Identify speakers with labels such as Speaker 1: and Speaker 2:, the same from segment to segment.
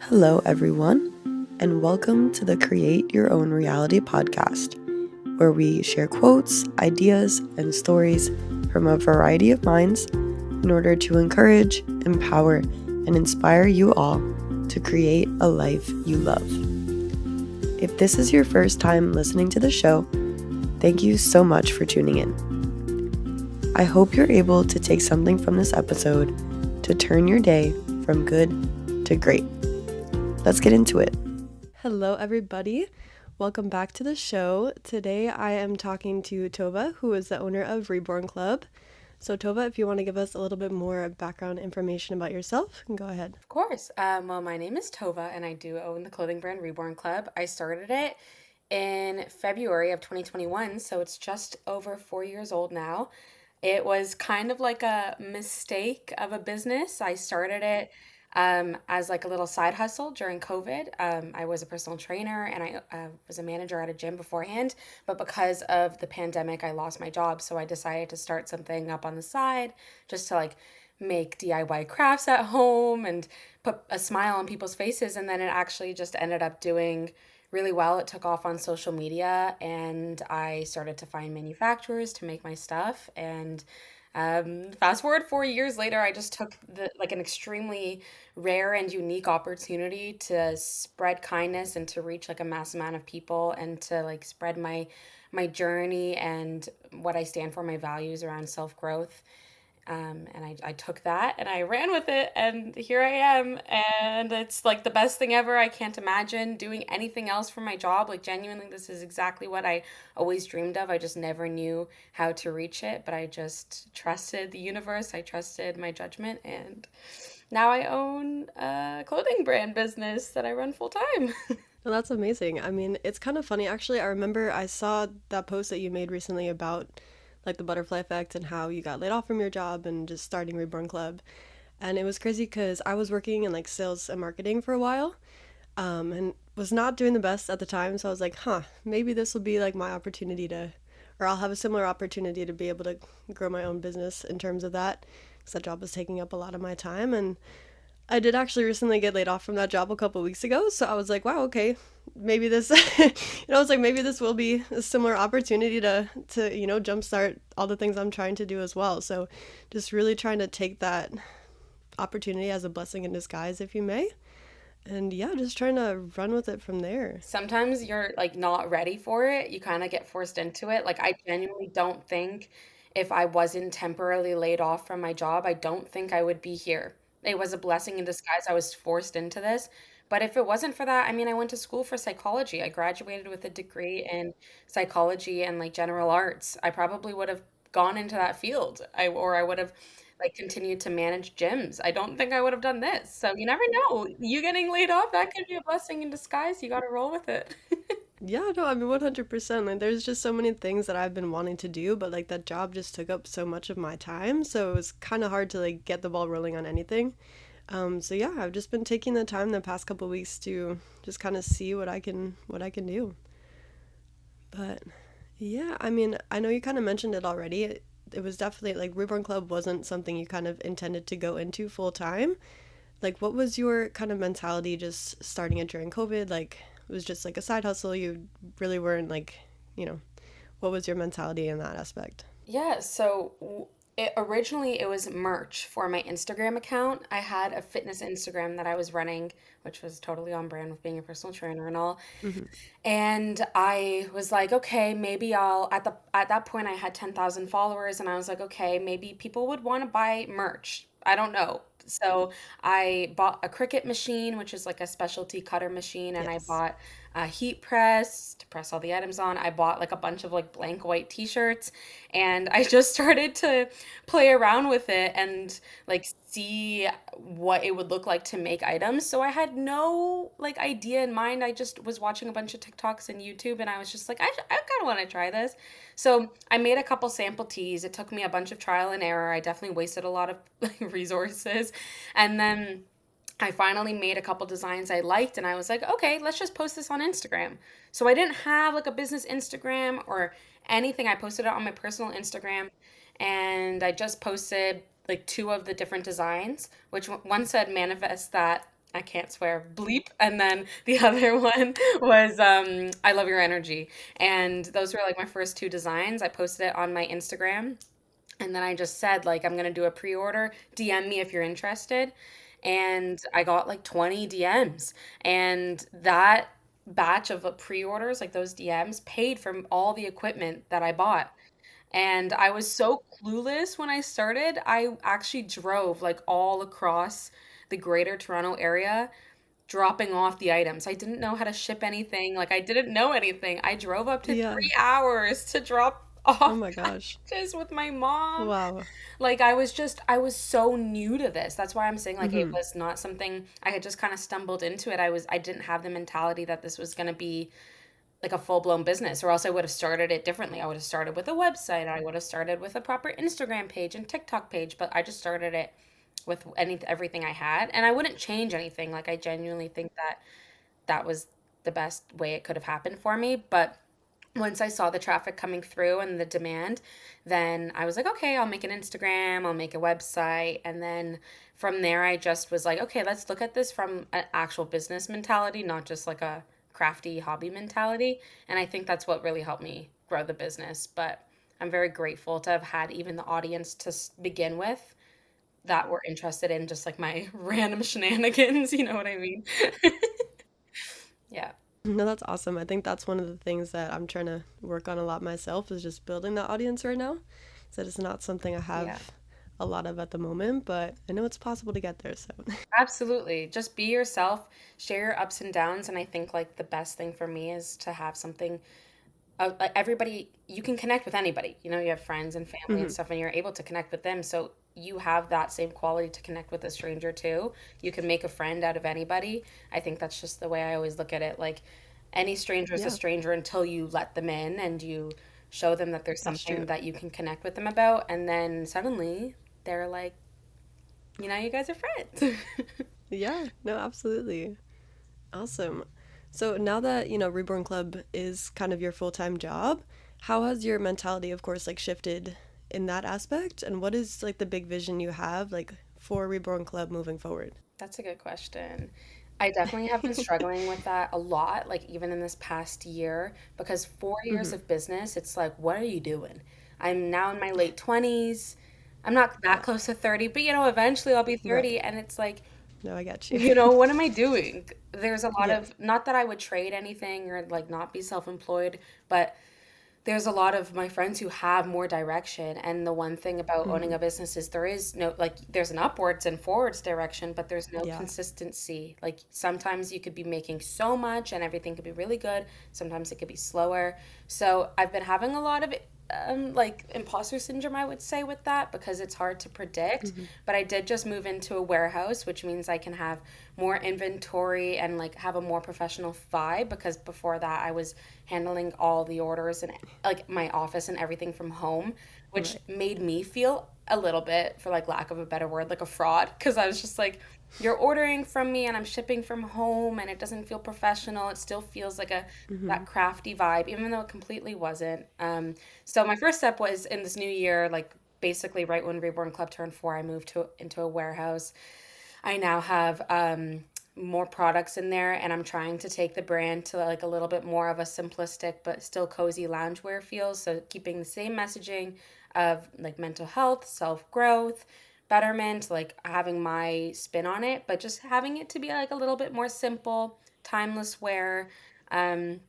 Speaker 1: Hello, everyone, and welcome to the Create Your Own Reality podcast, where we share quotes, ideas, and stories from a variety of minds in order to encourage, empower, and inspire you all to create a life you love. If this is your first time listening to the show, thank you so much for tuning in. I hope you're able to take something from this episode to turn your day from good to great. Let's get into it. Hello, everybody. Welcome back to the show. Today I am talking to Tova, who is the owner of Reborn Club. So Tova, if you want to give us a little bit more background information about yourself, go ahead.
Speaker 2: Of course. Well, my name is Tova, and I do own the clothing brand Reborn Club. I started it in February of 2021, so it's just over 4 years old now. It was kind of like a mistake of a business. I started it as like a little side hustle during COVID. I was a personal trainer and I was a manager at a gym beforehand, but because of the pandemic, I lost my job. So I decided to start something up on the side just to like make DIY crafts at home and put a smile on people's faces. And then it actually just ended up doing really well. It took off on social media and I started to find manufacturers to make my stuff. And fast forward 4 years later, I just took an extremely rare and unique opportunity to spread kindness and to reach like a mass amount of people and to like spread my journey and what I stand for, my values around self growth. And I took that and I ran with it, and here I am. And it's like the best thing ever. I can't imagine doing anything else for my job. Like, genuinely, this is exactly what I always dreamed of. I just never knew how to reach it, but I just trusted the universe. I trusted my judgment. And now I own a clothing brand business that I run full time.
Speaker 1: Well, that's amazing. I mean, it's kind of funny. Actually, I remember I saw that post that you made recently about like the butterfly effect and how you got laid off from your job and just starting Reborn Club. And it was crazy because I was working in like sales and marketing for a while, and was not doing the best at the time. So I was like, maybe this will be like my opportunity to, or I'll have a similar opportunity to be able to grow my own business in terms of that, because that job was taking up a lot of my time. And I did actually recently get laid off from that job a couple weeks ago. So I was like, wow, okay, maybe this, I was like, maybe this will be a similar opportunity to jumpstart all the things I'm trying to do as well. So just really trying to take that opportunity as a blessing in disguise, if you may. And yeah, just trying to run with it from there.
Speaker 2: Sometimes you're like not ready for it. You kind of get forced into it. Like, I genuinely don't think if I wasn't temporarily laid off from my job, I don't think I would be here. It was a blessing in disguise. I was forced into this. But if it wasn't for that, I mean, I went to school for psychology. I graduated with a degree in psychology and like general arts. I probably would have gone into that field. I would have like continued to manage gyms. I don't think I would have done this. So you never know. You getting laid off, that could be a blessing in disguise. You got to roll with it.
Speaker 1: Yeah, no, I mean 100%. Like there's just so many things that I've been wanting to do, but like that job just took up so much of my time, so it was kind of hard to like get the ball rolling on anything. So yeah, I've just been taking the time the past couple weeks to just kind of see what I can do. But yeah, I mean, I know you kind of mentioned it already. It was definitely like Reborn Club wasn't something you kind of intended to go into full time. Like, what was your kind of mentality just starting it during COVID? Like, it was just like a side hustle. You really weren't like, you know, what was your mentality in that aspect?
Speaker 2: Yeah, so originally it was merch for my Instagram account. I had a fitness Instagram that I was running, which was totally on brand with being a personal trainer and all.
Speaker 1: Hmm.
Speaker 2: And I was like, okay, maybe I'll at that point I had 10,000 followers and I was like, okay, maybe people would want to buy merch. I don't know. So I bought a Cricut machine, which is like a specialty cutter machine, and I
Speaker 1: Yes.
Speaker 2: bought a heat press to press all the items on. I bought like a bunch of like blank white t-shirts and I just started to play around with it and like see what it would look like to make items. So I had no like idea in mind. I just was watching a bunch of TikToks and YouTube and I was just like, I kind of want to try this. So I made a couple sample tees. It took me a bunch of trial and error. I definitely wasted a lot of like resources. And then I finally made a couple designs I liked and I was like, okay, let's just post this on Instagram. So I didn't have like a business Instagram or anything. I posted it on my personal Instagram and I just posted like two of the different designs, which one said manifest that I can't swear, bleep. And then the other one was I love your energy. And those were like my first two designs. I posted it on my Instagram. And then I just said, like, I'm gonna do a pre-order. DM me if you're interested. And I got like 20 DMs. And that batch of pre-orders, like those DMs, paid for all the equipment that I bought. And I was so clueless when I started. I actually drove like all across the greater Toronto area dropping off the items. I didn't know how to ship anything. Like I didn't know anything. I drove up to
Speaker 1: Yeah.
Speaker 2: 3 hours to drop
Speaker 1: Oh
Speaker 2: off
Speaker 1: my gosh.
Speaker 2: packages with my mom.
Speaker 1: Wow.
Speaker 2: Like I was so new to this. That's why I'm saying like it
Speaker 1: Hmm.
Speaker 2: was not something I had just kind of stumbled into it. I didn't have the mentality that this was going to be like a full-blown business, or else I would have started it differently. I would have started with a website. I would have started with a proper Instagram page and TikTok page, but I just started it with everything I had, and I wouldn't change anything. Like I genuinely think that that was the best way it could have happened for me, but once I saw the traffic coming through and the demand, then I was like, okay, I'll make an Instagram, I'll make a website. And then from there, I just was like, okay, let's look at this from an actual business mentality, not just like a crafty hobby mentality. And I think that's what really helped me grow the business. But I'm very grateful to have had even the audience to begin with that were interested in just like my random shenanigans. You know what I mean? Yeah.
Speaker 1: No, that's awesome. I think that's one of the things that I'm trying to work on a lot myself is just building that audience right now. So it's not something I
Speaker 2: Yeah.
Speaker 1: have a lot of at the moment, but I know it's possible to get there. So,
Speaker 2: Absolutely. Just be yourself, share your ups and downs. And I think like the best thing for me is to have something, like everybody, you can connect with anybody. You know, you have friends and family and
Speaker 1: hmm,
Speaker 2: stuff, and you're able to connect with them. So you have that same quality to connect with a stranger too. You can make a friend out of anybody. I think that's just the way I always look at it. Like any stranger is a
Speaker 1: yeah,
Speaker 2: stranger until you let them in and you show them that there's
Speaker 1: that's
Speaker 2: something
Speaker 1: true.
Speaker 2: that you can connect with them about. And then suddenly they're like, you guys are friends.
Speaker 1: Yeah, no, absolutely. Awesome. So now that, Reborn Club is kind of your full-time job, how has your mentality, of course, like shifted in that aspect? And what is like the big vision you have like for Reborn Club moving forward?
Speaker 2: That's a good question. I definitely have been struggling with that a lot, like even in this past year, because 4 years
Speaker 1: Hmm.
Speaker 2: of business, it's like, what are you doing? I'm now in my late 20s. I'm not that
Speaker 1: Yeah,
Speaker 2: close to 30, but eventually I'll be
Speaker 1: right.
Speaker 2: 30, and it's like,
Speaker 1: No, I got you.
Speaker 2: what am I doing? There's a lot
Speaker 1: Yeah.
Speaker 2: of, not that I would trade anything or like not be self-employed, but there's a lot of my friends who have more direction. And the one thing about owning
Speaker 1: Hmm.
Speaker 2: a business is there is no, like, there's an upwards and forwards direction, but there's no
Speaker 1: Yeah.
Speaker 2: consistency. Like, sometimes you could be making so much and everything could be really good. Sometimes it could be slower. So I've been having a lot of, like, imposter syndrome, I would say, with that because it's hard to predict.
Speaker 1: Hmm.
Speaker 2: But I did just move into a warehouse, which means I can have more inventory and, like, have a more professional vibe because before that I was handling all the orders and like my office and everything from home, which
Speaker 1: Right.
Speaker 2: made me feel a little bit, for like lack of a better word, like a fraud because I was just like, you're ordering from me and I'm shipping from home and it doesn't feel professional. It still feels like a
Speaker 1: Hmm.
Speaker 2: that crafty vibe, even though it completely wasn't. So my first step was in this new year, like basically right when Reborn Club turned 4, I moved to into a warehouse. I now have more products in there, and I'm trying to take the brand to like a little bit more of a simplistic but still cozy loungewear feel. So keeping the same messaging of like mental health, self growth, betterment, like having my spin on it, but just having it to be like a little bit more simple, timeless wear. Um,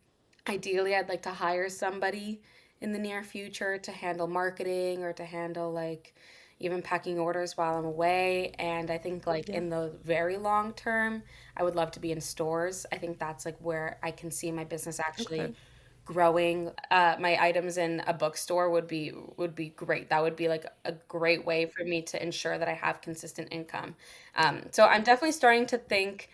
Speaker 2: Ideally, I'd like to hire somebody in the near future to handle marketing or to handle like even packing orders while I'm away. And I think like
Speaker 1: Yeah.
Speaker 2: in the very long term, I would love to be in stores. I think that's like where I can see my business
Speaker 1: Okay.
Speaker 2: actually growing. My items in a bookstore would be great. That would be like a great way for me to ensure that I have consistent income. So I'm definitely starting to think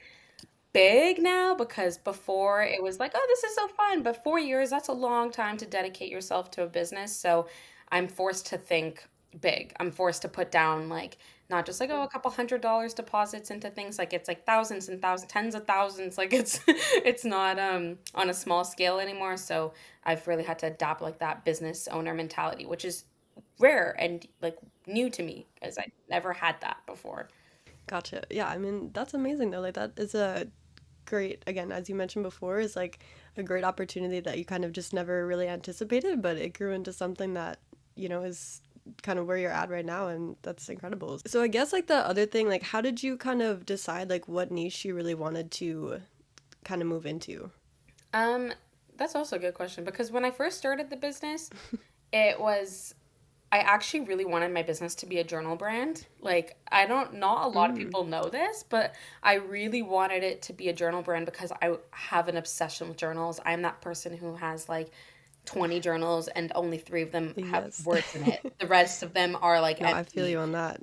Speaker 2: big now because before it was like, oh, this is so fun. But 4 years, that's a long time to dedicate yourself to a business. So I'm forced to think big. I'm forced to put down like not just like, oh, a couple $100 deposits into things. Like it's like thousands and thousands, tens of thousands. Like it's it's not on a small scale anymore. So I've really had to adapt like that business owner mentality, which is rare and like new to me because I never had that before.
Speaker 1: Gotcha. Yeah, I mean, that's amazing though. Like that is a great, again, as you mentioned before, is like a great opportunity that you kind of just never really anticipated, but it grew into something that, is kind of where you're at right now, and that's incredible. So I guess like the other thing, like how did you kind of decide like what niche you really wanted to kind of move into?
Speaker 2: Um, that's also a good question because when I first started the business, it was I actually really wanted my business to be a journal brand. Like, I don't, not a lot of
Speaker 1: Mm.
Speaker 2: people know this, but I really wanted it to be a journal brand because I have an obsession with journals. I'm that person who has like 20 journals and only three of them have
Speaker 1: Yes.
Speaker 2: words in it. The rest of them are like
Speaker 1: No, I feel you
Speaker 2: empty,
Speaker 1: on that.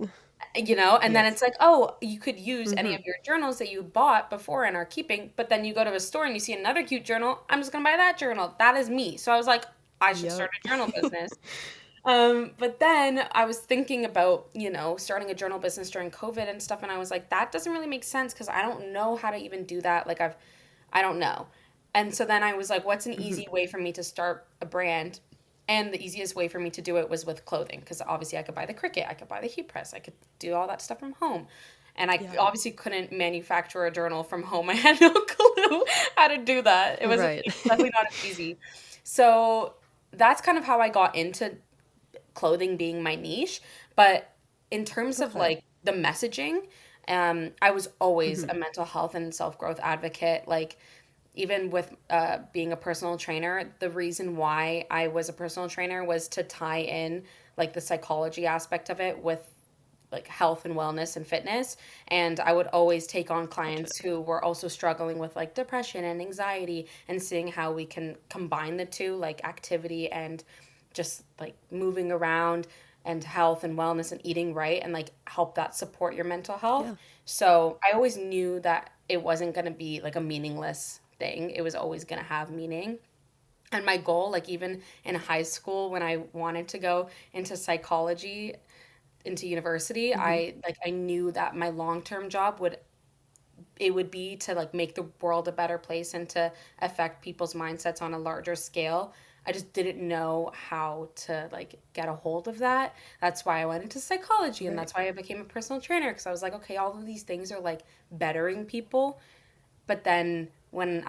Speaker 2: and then
Speaker 1: Yes.
Speaker 2: it's like, oh, you could use any
Speaker 1: Mm-hmm.
Speaker 2: of your journals that you bought before and are keeping, but then you go to a store and you see another cute journal. I'm just gonna buy that journal. That is me. So I was like, I should start
Speaker 1: Yep.
Speaker 2: a journal business. But then I was thinking about, starting a journal business during COVID and stuff, and I was like, that doesn't really make sense because I don't know how to even do that. I don't know. And so then I was like, what's an
Speaker 1: Mm-hmm.
Speaker 2: easy way for me to start a brand? And the easiest way for me to do it was with clothing because obviously I could buy the Cricut, I could buy the heat press, I could do all that stuff from home. And I
Speaker 1: Yeah.
Speaker 2: obviously couldn't manufacture a journal from home. I had no clue how to do that.
Speaker 1: Right.
Speaker 2: It was definitely not as easy. So that's kind of how I got into clothing being my niche. But in terms of
Speaker 1: Okay.
Speaker 2: like the messaging, I was always
Speaker 1: Mm-hmm.
Speaker 2: a mental health and self growth advocate. Like, even with being a personal trainer, the reason why I was a personal trainer was to tie in like the psychology aspect of it with like health and wellness and fitness. And I would always take on
Speaker 1: Gotcha.
Speaker 2: clients who were also struggling with like depression and anxiety and seeing how we can combine the two, like activity and just like moving around and health and wellness and eating right and like help that support your mental health.
Speaker 1: Yeah.
Speaker 2: So I always knew that it wasn't going to be like a meaningless thing. It was always going to have meaning. And my goal, like even in high school when I wanted to go into psychology, into university,
Speaker 1: Mm-hmm.
Speaker 2: I knew that my long-term job would be to like make the world a better place and to affect people's mindsets on a larger scale. I just didn't know how to like get a hold of that. That's why I went into psychology and
Speaker 1: Right.
Speaker 2: that's why I became a personal trainer because I was like, okay, all of these things are like bettering people. But then when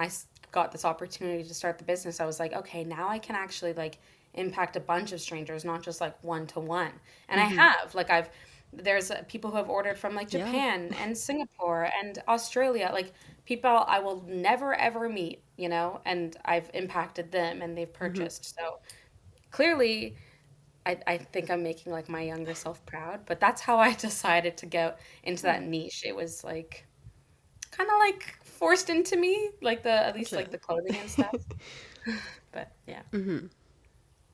Speaker 2: got this opportunity to start the business, I was like, okay, now I can actually like impact a bunch of strangers, not just like one to one. And I
Speaker 1: Mm-hmm.
Speaker 2: have, like, there's people who have ordered from like
Speaker 1: Yeah.
Speaker 2: Japan and Singapore and Australia, like people I will never ever meet, and I've impacted them and they've
Speaker 1: Mm-hmm.
Speaker 2: purchased. So clearly, I think I'm making like my younger self proud, but that's how I decided to go into
Speaker 1: Yeah.
Speaker 2: that niche. It was like kind of like forced into me, like the at least like
Speaker 1: Gotcha.
Speaker 2: the clothing and stuff. But yeah.
Speaker 1: Mm-hmm.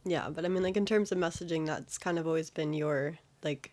Speaker 1: Yeah, but I mean, like in terms of messaging, that's kind of always been your like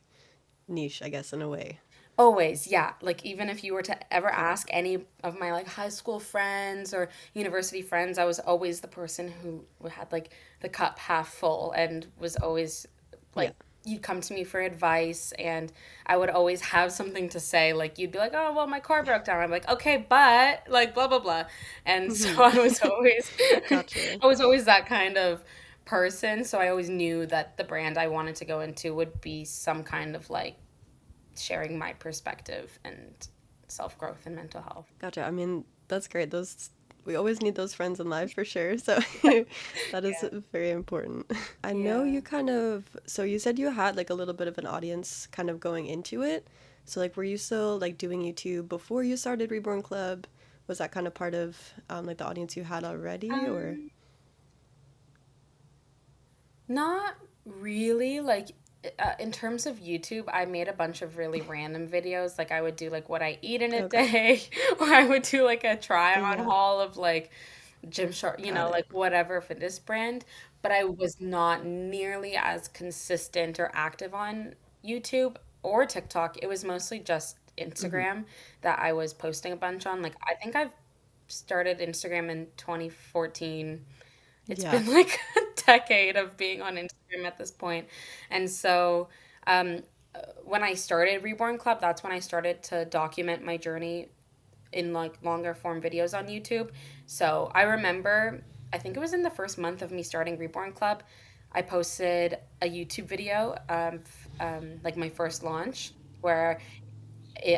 Speaker 1: niche, I guess, in a way.
Speaker 2: Always, yeah. Like even if you were to ever
Speaker 1: Okay.
Speaker 2: ask any of my like high school friends or university friends, I was always the person who had like the cup half full and was always
Speaker 1: Yeah.
Speaker 2: like you'd come to me for advice and I would always have something to say. Like you'd be like, "Oh, well, my car broke down." I'm like, "Okay, but like blah blah blah." And so
Speaker 1: Mm-hmm.
Speaker 2: I was always
Speaker 1: Gotcha.
Speaker 2: I was always that kind of person, so I always knew that the brand I wanted to go into would be some kind of like sharing my perspective and self growth and mental health.
Speaker 1: Gotcha. I mean, that's great. Those we always need those friends in life for sure. So that is
Speaker 2: Yeah.
Speaker 1: very important. I know
Speaker 2: Yeah.
Speaker 1: you kind of so you said you had like a little bit of an audience kind of going into it. So like were you still like doing YouTube before you started Reborn Club? Was that kind of part of like the audience you had already or
Speaker 2: Um, Not really. Like, in terms of YouTube, I made a bunch of really random videos. Like, I would do like what I eat in a
Speaker 1: okay.
Speaker 2: day, or I would do like a try on
Speaker 1: Yeah,
Speaker 2: haul of like Gymshark,
Speaker 1: got it.
Speaker 2: like whatever fitness brand. But I was not nearly as consistent or active on YouTube or TikTok. It was mostly just
Speaker 1: Mhm.
Speaker 2: Instagram that I was posting a bunch on. Like, I think I've started Instagram in 2014. It's
Speaker 1: Yeah.
Speaker 2: been like a decade of being on Instagram at this point. And so um, when I started Reborn Club, that's when I started to document my journey in like longer form videos on YouTube. So I remember, I think it was in the first month of me starting Reborn Club, I posted a YouTube video, like my first launch, where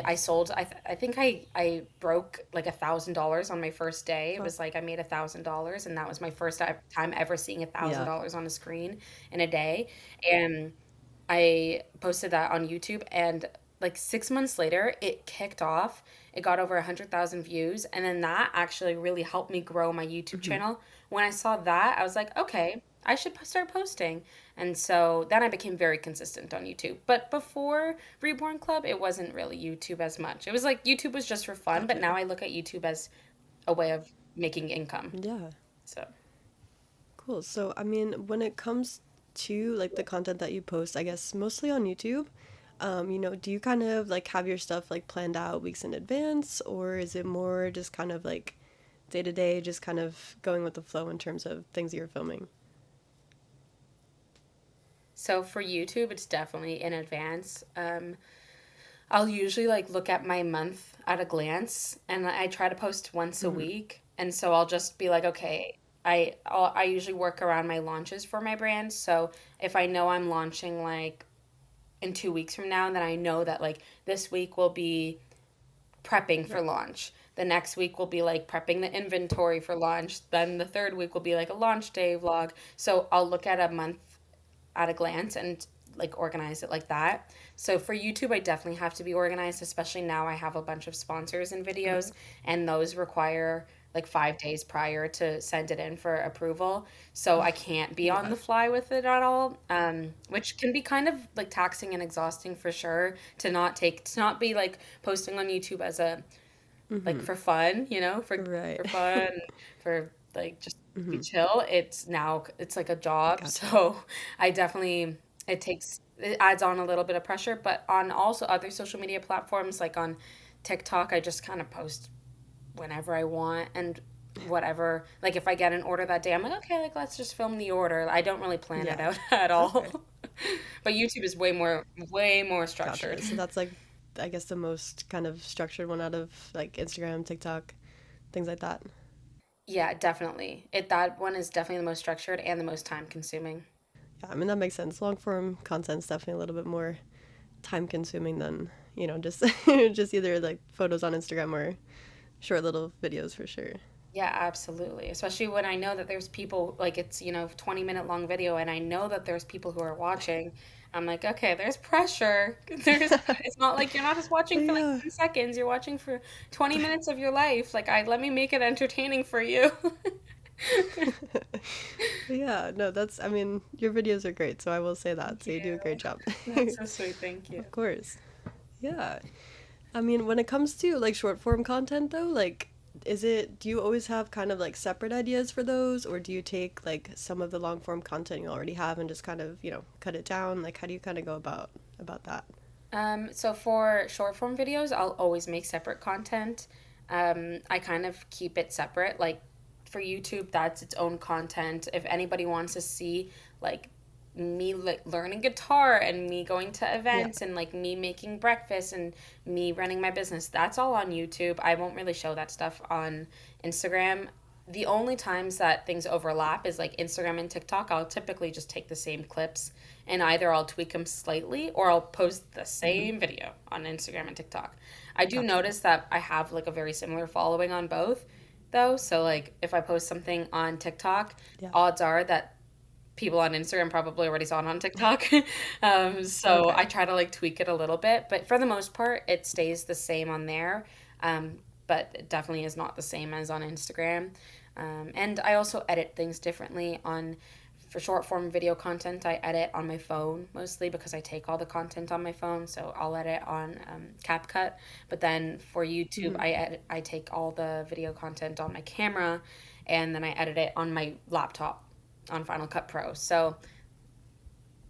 Speaker 2: I sold. I think I broke like $1,000 on my first day. It
Speaker 1: Fuck.
Speaker 2: was like I made $1,000, and that was my first time ever seeing a thousand
Speaker 1: Yeah.
Speaker 2: dollars on a screen in a day. And I posted that on YouTube, and like 6 months later, it kicked off. It got over 100,000 views, and then that actually really helped me grow my YouTube
Speaker 1: Hmm.
Speaker 2: channel. When I saw that, I was like, okay, I should start posting. And so then I became very consistent on YouTube. But before Reborn Club, it wasn't really YouTube as much. It was like YouTube was just for fun, but
Speaker 1: Gotcha.
Speaker 2: now I look at YouTube as a way of making income.
Speaker 1: Yeah.
Speaker 2: So.
Speaker 1: Cool. So, I mean, when it comes to like the content that you post, I guess mostly on YouTube, do you kind of like have your stuff like planned out weeks in advance, or is it more just kind of like day to day, just kind of going with the flow in terms of things that you're filming?
Speaker 2: So for YouTube, it's definitely in advance. I'll usually like look at my month at a glance, and I try to post once a
Speaker 1: Hmm.
Speaker 2: week. And so I'll just be like, okay, I usually work around my launches for my brand. So if I know I'm launching like in 2 weeks from now, then I know that like this week will be prepping for
Speaker 1: Right.
Speaker 2: launch. The next week will be like prepping the inventory for launch. Then the third week will be like a launch day vlog. So I'll look at a month at a glance and like organize it like that. So for YouTube, I definitely have to be organized, especially now I have a bunch of sponsors and videos,
Speaker 1: Okay.
Speaker 2: and those require like 5 days prior to send it in for approval. So I can't be on
Speaker 1: Yeah.
Speaker 2: the fly with it at all, which can be kind of like taxing and exhausting for sure to not be like posting on YouTube as a like
Speaker 1: Hmm.
Speaker 2: for fun, you know,
Speaker 1: Right.
Speaker 2: for fun, for like just to be
Speaker 1: Hmm.
Speaker 2: chill. It's like a job.
Speaker 1: Gotcha.
Speaker 2: So I definitely it adds on a little bit of pressure, but on also other social media platforms like on TikTok, I just kind of post whenever I want and whatever. Like if I get an order that day, I'm like, okay, like let's just film the order. I don't really plan it
Speaker 1: Yeah.
Speaker 2: out at
Speaker 1: Okay.
Speaker 2: all. But YouTube is way more structured.
Speaker 1: Gotcha. So that's like, I guess, the most kind of structured one out of like Instagram, TikTok, things like that.
Speaker 2: Yeah, definitely. That one is definitely the most structured and the most time consuming.
Speaker 1: Yeah, I mean, that makes sense. Long form content's definitely a little bit more time consuming than, just just either like photos on Instagram or short little videos for sure.
Speaker 2: Yeah, absolutely. Especially when I know that there's people like it's, 20-minute long video and I know that there's people who are watching. I'm like, okay, there's pressure. It's not like you're not just watching for like
Speaker 1: Yeah.
Speaker 2: 10 seconds, you're watching for 20 minutes of your life. Like I let me make it entertaining for you.
Speaker 1: Yeah, no, that's, I mean, your videos are great, so I will say that.
Speaker 2: Thank
Speaker 1: So you do a
Speaker 2: you.
Speaker 1: great job.
Speaker 2: That's so sweet. Thank you.
Speaker 1: Of course. Yeah. I mean, when it comes to like short form content though, like do you always have kind of like separate ideas for those, or do you take like some of the long form content you already have and just kind of, cut it down? Like how do you kind of go about that?
Speaker 2: So for short form videos, I'll always make separate content. I kind of keep it separate. Like for YouTube, that's its own content. If anybody wants to see like me like learning guitar and me going to
Speaker 1: Yeah.
Speaker 2: events and like me making breakfast and me running my business, that's all on YouTube. I won't really show that stuff on Instagram. The only times that things overlap is like Instagram and TikTok. I'll typically just take the same clips and either I'll tweak them slightly or I'll post the
Speaker 1: Hmm.
Speaker 2: same video on Instagram and TikTok. I do
Speaker 1: Gotcha.
Speaker 2: notice that I have like a very similar following on both though. So like if I post something on TikTok,
Speaker 1: Yeah.
Speaker 2: odds are that people on Instagram probably already saw it on TikTok. So
Speaker 1: Okay.
Speaker 2: I try to like tweak it a little bit, but for the most part, it stays the same on there. But it definitely is not the same as on Instagram. And I also edit things differently on for short form video content. I edit on my phone mostly because I take all the content on my phone, so I'll edit on CapCut. But then for YouTube,
Speaker 1: Hmm.
Speaker 2: I take all the video content on my camera, and then I edit it on my laptop on Final Cut Pro. So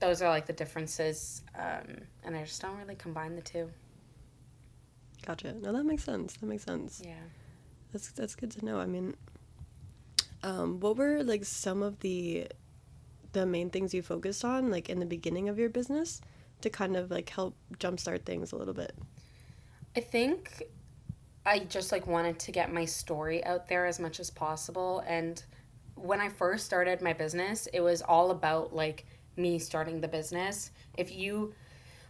Speaker 2: those are like the differences, and I just don't really combine the two.
Speaker 1: Gotcha. No, that makes sense. That makes sense.
Speaker 2: Yeah.
Speaker 1: That's good to know. I mean, what were like some of the main things you focused on like in the beginning of your business to kind of like help jumpstart things a little bit?
Speaker 2: I think I just like wanted to get my story out there as much as possible. And when I first started my business, it was all about like me starting the business. If you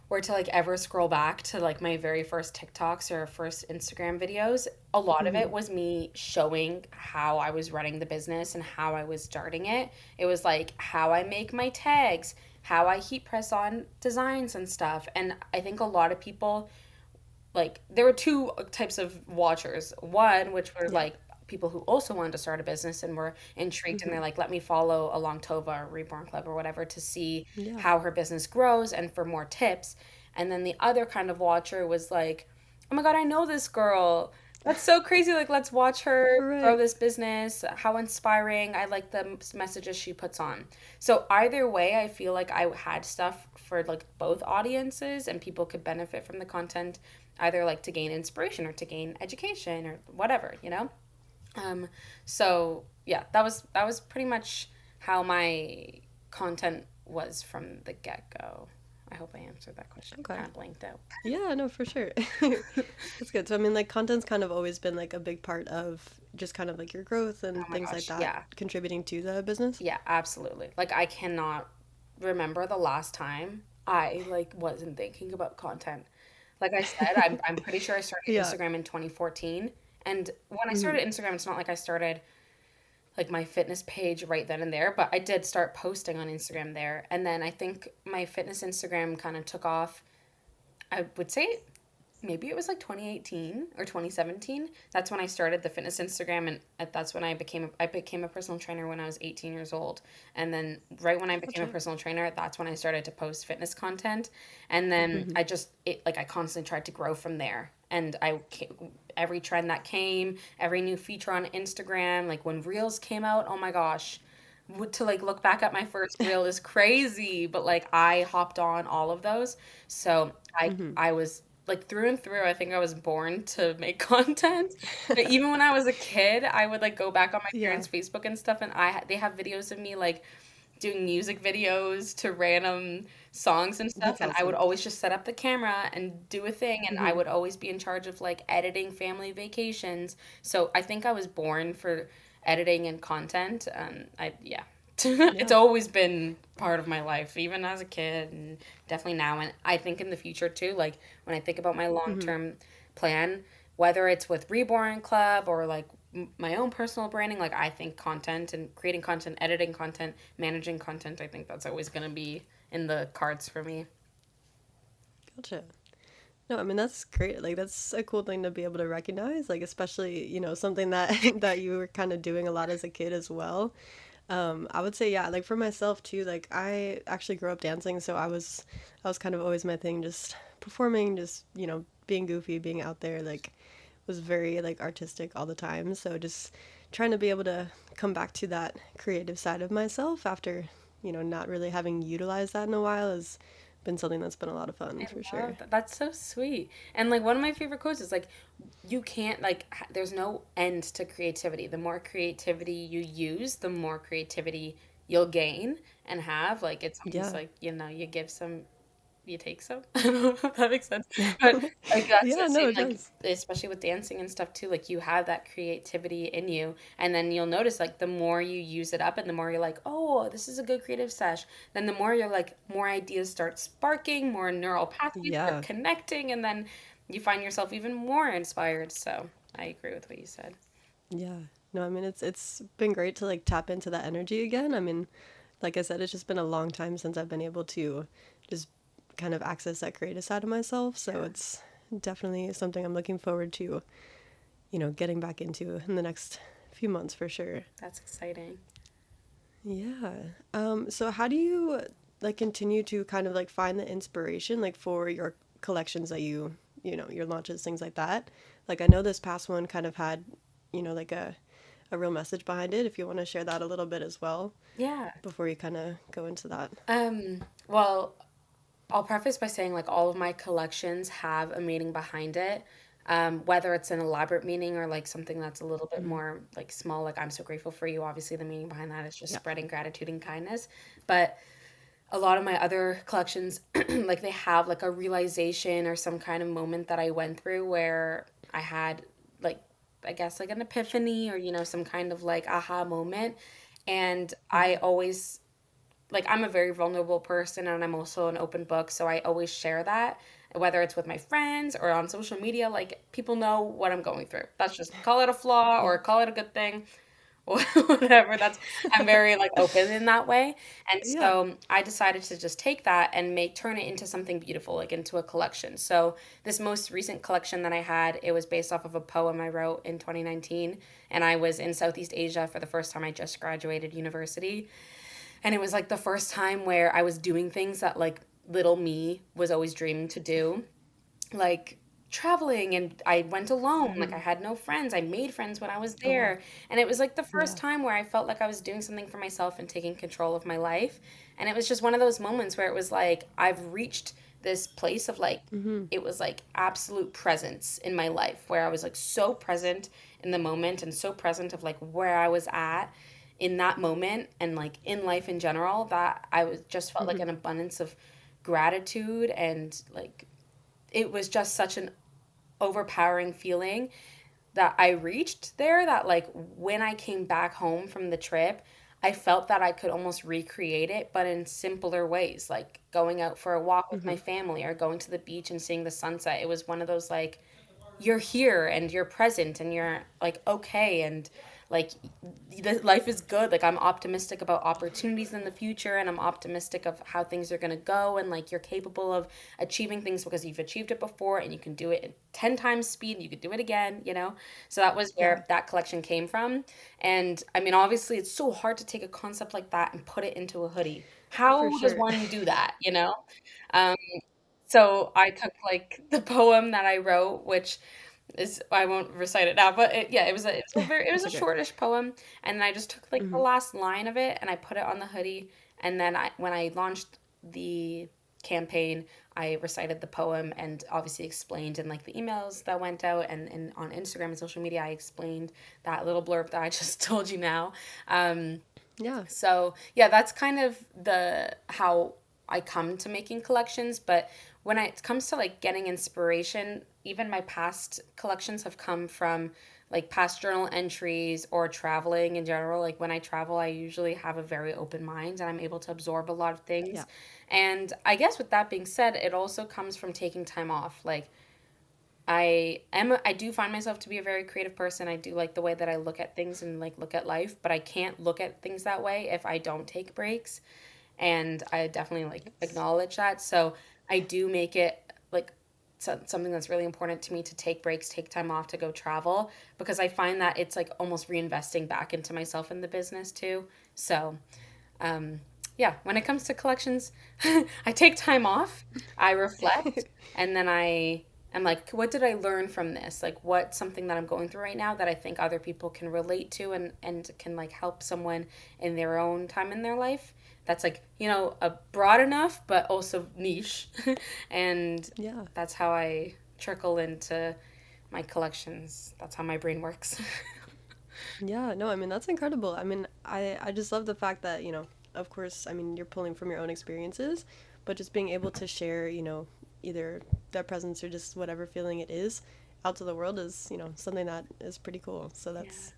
Speaker 2: were to like ever scroll back to like my very first TikToks or first Instagram videos, a lot of it
Speaker 1: Hmm.
Speaker 2: was me showing how I was running the business and how I was starting it. It was like how I make my tags, how I heat press on designs and stuff. And I think a lot of people, like, there were two types of watchers. One, which were
Speaker 1: Yeah.
Speaker 2: like people who also wanted to start a business and were intrigued, and
Speaker 1: Hmm.
Speaker 2: they're like, let me follow along Tova or Reborn Club or whatever to see
Speaker 1: Yeah.
Speaker 2: how her business grows and for more tips. And then the other kind of watcher was like, oh my God, I know this girl. That's so crazy. Like, let's watch her grow
Speaker 1: Right.
Speaker 2: this business. How inspiring. I like the messages she puts on. So, either way, I feel like I had stuff for like both audiences and people could benefit from the content, either like to gain inspiration or to gain education or whatever, you know? Um, so yeah, that was pretty much how my content was from the get go. I hope I answered that question.
Speaker 1: Okay.
Speaker 2: Kind of blanked out.
Speaker 1: Yeah, no, for sure. That's good. So, I mean, like, content's kind of always been like a big part of just kind of like your growth
Speaker 2: Oh
Speaker 1: and
Speaker 2: my
Speaker 1: things like
Speaker 2: gosh,
Speaker 1: that,
Speaker 2: yeah.
Speaker 1: contributing to the business.
Speaker 2: Yeah, absolutely. Like I cannot remember the last time I like wasn't thinking about content. Like I said, I'm pretty sure I started
Speaker 1: Yeah.
Speaker 2: Instagram in 2014. And when I
Speaker 1: Hmm.
Speaker 2: started Instagram, it's not like I started like my fitness page right then and there, but I did start posting on Instagram there. And then I think my fitness Instagram kind of took off. I would say maybe it was like 2018 or 2017. That's when I started the fitness Instagram, and that's when I became a personal trainer when I was 18 years old. And then right when I became a
Speaker 1: Gotcha.
Speaker 2: personal trainer, that's when I started to post fitness content. And then
Speaker 1: Hmm.
Speaker 2: I constantly tried to grow from there. And every trend that came, every new feature on Instagram, like when Reels came out, oh my gosh, to like look back at my first reel is crazy, but like I hopped on all of those. So I
Speaker 1: Hmm.
Speaker 2: I was like through and through, I think I was born to make content. But even when I was a kid, I would like go back on my
Speaker 1: Yeah.
Speaker 2: parents' Facebook and stuff, and they have videos of me like doing music videos to random songs and stuff,
Speaker 1: That's
Speaker 2: and I would
Speaker 1: awesome.
Speaker 2: always just set up the camera and do a thing, and I
Speaker 1: Hmm.
Speaker 2: would always be in charge of like editing family vacations. So I think I was born for editing and content. I yeah. It's
Speaker 1: Yeah.
Speaker 2: always been part of my life, even as a kid, and definitely now. And I think in the future too, like when I think about my long
Speaker 1: Hmm.
Speaker 2: term plan, whether it's with Reborn Club or like my own personal branding, like I think content and creating content, editing content, managing content, I think that's always going to be in the cards for me.
Speaker 1: Gotcha. No, I mean that's great. Like that's a cool thing to be able to recognize, like especially, something that that you were kind of doing a lot as a kid as well. I would say yeah, like for myself too, like I actually grew up dancing, so I was kind of always my thing, just performing, just, being goofy, being out there, like was very like artistic all the time. So just trying to be able to come back to that creative side of myself after, not really having utilized that in a while has been something that's been a lot of fun
Speaker 2: I
Speaker 1: for sure.
Speaker 2: love that. That's so sweet. And like one of my favorite quotes is like, you can't like, there's no end to creativity. The more creativity you use, the more creativity you'll gain and have. Like it's almost
Speaker 1: Yeah.
Speaker 2: like, you give some, you take some. I don't know if that makes sense. But like that's the
Speaker 1: Yeah, no,
Speaker 2: same,
Speaker 1: it
Speaker 2: like
Speaker 1: does.
Speaker 2: especially with dancing and stuff too, like you have that creativity in you. And then you'll notice like the more you use it up and the more you're like, oh, this is a good creative sesh, then the more you're like, more ideas start sparking, more neural pathways start
Speaker 1: Yeah.
Speaker 2: connecting, and then you find yourself even more inspired. So I agree with what you said.
Speaker 1: Yeah. No, I mean it's been great to like tap into that energy again. I mean, like I said, it's just been a long time since I've been able to just kind of access that creative side of myself. So
Speaker 2: Yeah,
Speaker 1: it's definitely something I'm looking forward to, getting back into in the next few months for sure.
Speaker 2: that's exciting.
Speaker 1: Yeah. So how do you like continue to kind of like find the inspiration like for your collections that your launches, things like that? Like I know this past one kind of had, like a real message behind it. If you want to share that a little bit as well
Speaker 2: Yeah.
Speaker 1: before you kind of go into that.
Speaker 2: Well, I'll preface by saying like all of my collections have a meaning behind it. Whether it's an elaborate meaning or like something that's a little bit
Speaker 1: Hmm.
Speaker 2: more like small, like I'm so grateful for you. Obviously, the meaning behind that is just
Speaker 1: Yeah.
Speaker 2: spreading gratitude and kindness. But a lot of my other collections, like they have like a realization or some kind of moment that I went through where I had like, I guess like an epiphany or, some kind of like aha moment. And I
Speaker 1: Hmm.
Speaker 2: always like I'm a very vulnerable person and I'm also an open book, so I always share that, whether it's with my friends or on social media. Like people know what I'm going through. That's just, call it a flaw
Speaker 1: Yeah.
Speaker 2: or call it a good thing. Whatever. That's, I'm very like open in that way. And
Speaker 1: Yeah.
Speaker 2: so I decided to just take that and make turn it into something beautiful, like into a collection. So this most recent collection that I had, it was based off of a poem I wrote in 2019, and I was in Southeast Asia for the first time. I just graduated university, and it was like the first time where I was doing things that like little me was always dreaming to do, like traveling. And I went alone. Like I
Speaker 1: Hmm.
Speaker 2: had no friends. I made friends when I was
Speaker 1: Oh wow.
Speaker 2: there. And it was like the first
Speaker 1: Yeah.
Speaker 2: time where I felt like I was doing something for myself and taking control of my life. And it was just one of those moments where it was like I've reached this place of like,
Speaker 1: Hmm.
Speaker 2: it was like absolute presence in my life where I was like so present in the moment and so present of like where I was at in that moment and like in life in general, that I was just felt like
Speaker 1: Hmm.
Speaker 2: an abundance of gratitude. And like it was just such an overpowering feeling that I reached there, that like when I came back home from the trip, I felt that I could almost recreate it, but in simpler ways, like going out for a walk with my
Speaker 1: Hmm.
Speaker 2: family or going to the beach and seeing the sunset. It was one of those like, you're here and you're present and you're like okay, and like the life is good. Like I'm optimistic about opportunities in the future, and I'm optimistic of how things are going to go, and like you're capable of achieving things because you've achieved it before and you can do it at 10 times speed and you could do it again, you know. So that was
Speaker 1: Yeah.
Speaker 2: where that collection came from. And I mean, obviously it's so hard to take a concept like that and put it into a hoodie.
Speaker 1: For
Speaker 2: How does
Speaker 1: sure.
Speaker 2: one do that, you know? um, so I took like the poem that I wrote, which is, I won't recite it now, but yeah, it was
Speaker 1: It's
Speaker 2: a
Speaker 1: okay.
Speaker 2: shortish poem, and I just took like the
Speaker 1: Hmm.
Speaker 2: last line of it and I put it on the hoodie, and then when I launched the campaign, I recited the poem and obviously explained in like the emails that went out, and on Instagram and social media, I explained that little blurb that I just told you now. Um,
Speaker 1: Yeah.
Speaker 2: so yeah, that's kind of the how I come to making collections. But when it comes to like getting inspiration, even my past collections have come from like past journal entries or traveling in general. Like when I travel, I usually have a very open mind and I'm able to absorb a lot of
Speaker 1: Yeah.
Speaker 2: things. And I guess with that being said, it also comes from taking time off. Like I do find myself to be a very creative person. I do like the way that I look at things and like look at life, but I can't look at things that way if I don't take breaks. And I definitely like
Speaker 1: Yes.
Speaker 2: acknowledge that. So I do make it like something that's really important to me to take breaks, take time off to go travel, because I find that it's like almost reinvesting back into myself in the business too. So, um, yeah, when it comes to collections, I take time off, I reflect, and then I am like, what did I learn from this? Like, what's something that I'm going through right now that I think other people can relate to, and can like help someone in their own time in their life? That's like, a broad enough, but also niche. And
Speaker 1: Yeah.
Speaker 2: that's how I trickle into my collections. That's how my brain works.
Speaker 1: Yeah, no, I mean that's incredible. I mean, I just love the fact that, of course, I mean, you're pulling from your own experiences, but just being able to share, either that presence or just whatever feeling it is out to the world is, something that is pretty cool. So
Speaker 2: Yeah.
Speaker 1: that's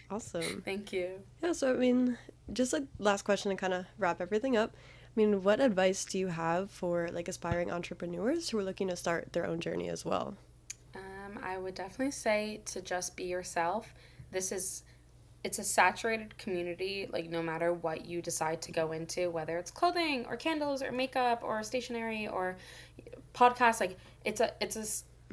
Speaker 1: awesome.
Speaker 2: Thank you.
Speaker 1: Yeah, so I mean, just like last question to kind of wrap everything up. I mean, what advice do you have for like aspiring entrepreneurs who are looking to start their own journey as well?
Speaker 2: I would definitely say to just be yourself. This is it's a saturated community, like no matter what you decide to go into, whether it's clothing or candles or makeup or stationery or podcasts, like it's a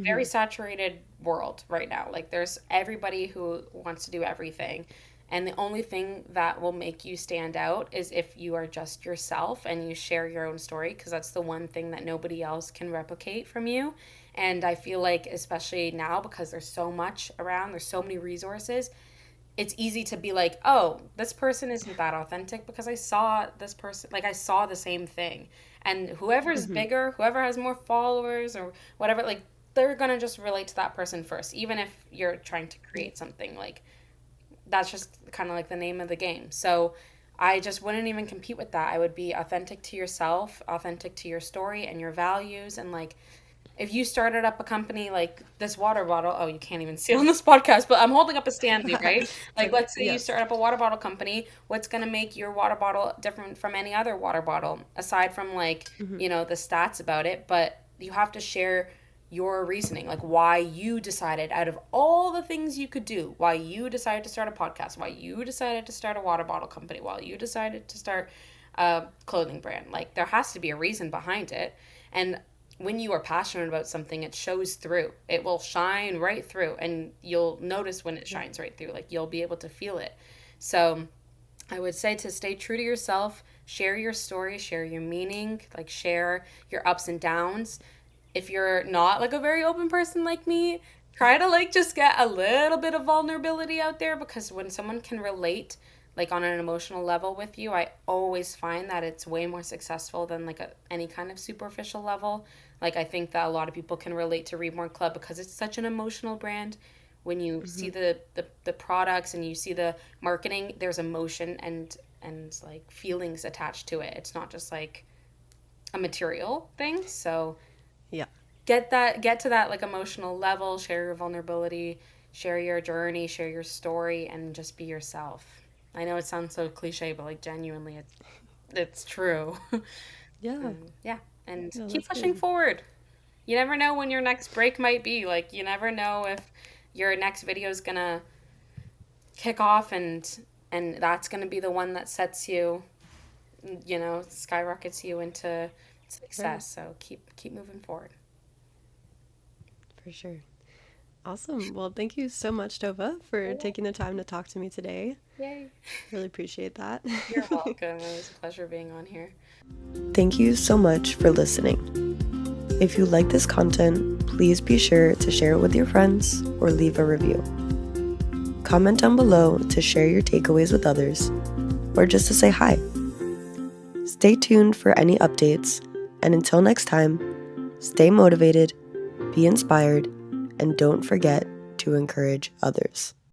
Speaker 2: very
Speaker 1: Hmm.
Speaker 2: saturated world right now. Like there's everybody who wants to do everything. And the only thing that will make you stand out is if you are just yourself and you share your own story, because that's the one thing that nobody else can replicate from you. And I feel like, especially now, because there's so much around, there's so many resources, it's easy to be like, oh, this person isn't that authentic because I saw this person, like I saw the same thing. And whoever's
Speaker 1: Hmm.
Speaker 2: bigger, whoever has more followers or whatever, like they're gonna just relate to that person first, even if you're trying to
Speaker 1: Yeah.
Speaker 2: create something. Like that's just kind of like the name of the game. So I just wouldn't even compete with that. I would be authentic to yourself, authentic to your story and your values, and like if you started up a company like this water bottle, oh, you can't even see it on this podcast, but I'm holding up a Stanley, right?
Speaker 1: It's
Speaker 2: Like,
Speaker 1: okay.
Speaker 2: let's say you
Speaker 1: Yes.
Speaker 2: start up a water bottle company. What's going to make your water bottle different from any other water bottle, aside from like,
Speaker 1: Hmm.
Speaker 2: you know, the stats about it? But you have to share your reasoning, like why you decided out of all the things you could do, why you decided to start a podcast, why you decided to start a water bottle company, why you decided to start a clothing brand. Like, there has to be a reason behind it. And when you are passionate about something, it shows through. It will shine right through, and you'll notice when it
Speaker 1: Yeah.
Speaker 2: shines right through. Like, you'll be able to feel it. So, I would say to stay true to yourself, share your story, share your meaning, like share your ups and downs. If you're not like a very open person like me, try to like just get a little bit of vulnerability out there, because when someone can relate like on an emotional level with you, I always find that it's way more successful than like any kind of superficial level. Like, I think that a lot of people can relate to Reborn Club because it's such an emotional brand. When you see
Speaker 1: Hmm.
Speaker 2: the products and you see the marketing, there's emotion and like feelings attached to it. It's not just like a material thing. So
Speaker 1: Yeah.
Speaker 2: get to that like emotional level, share your vulnerability, share your journey, share your story, and just be yourself. I know it sounds so cliche, but like genuinely it's true.
Speaker 1: Yeah.
Speaker 2: Yeah, and
Speaker 1: No,
Speaker 2: keep
Speaker 1: that's
Speaker 2: pushing
Speaker 1: good.
Speaker 2: forward. You never know when your next break might be. Like, you never know if your next video is gonna kick off, and that's gonna be the one that sets you, you know, skyrockets you into
Speaker 1: Right.
Speaker 2: success. So keep moving forward.
Speaker 1: For sure. Awesome. Well, thank you so much, Tova, for
Speaker 2: Oh,
Speaker 1: taking the time to talk to me today.
Speaker 2: yeah. Yay.
Speaker 1: Really appreciate that.
Speaker 2: You're welcome. It was a pleasure being on here.
Speaker 1: Thank you so much for listening. If you like this content, please be sure to share it with your friends or leave a review. Comment down below to share your takeaways with others or just to say hi. Stay tuned for any updates, and until next time, stay motivated, be inspired, and don't forget to encourage others.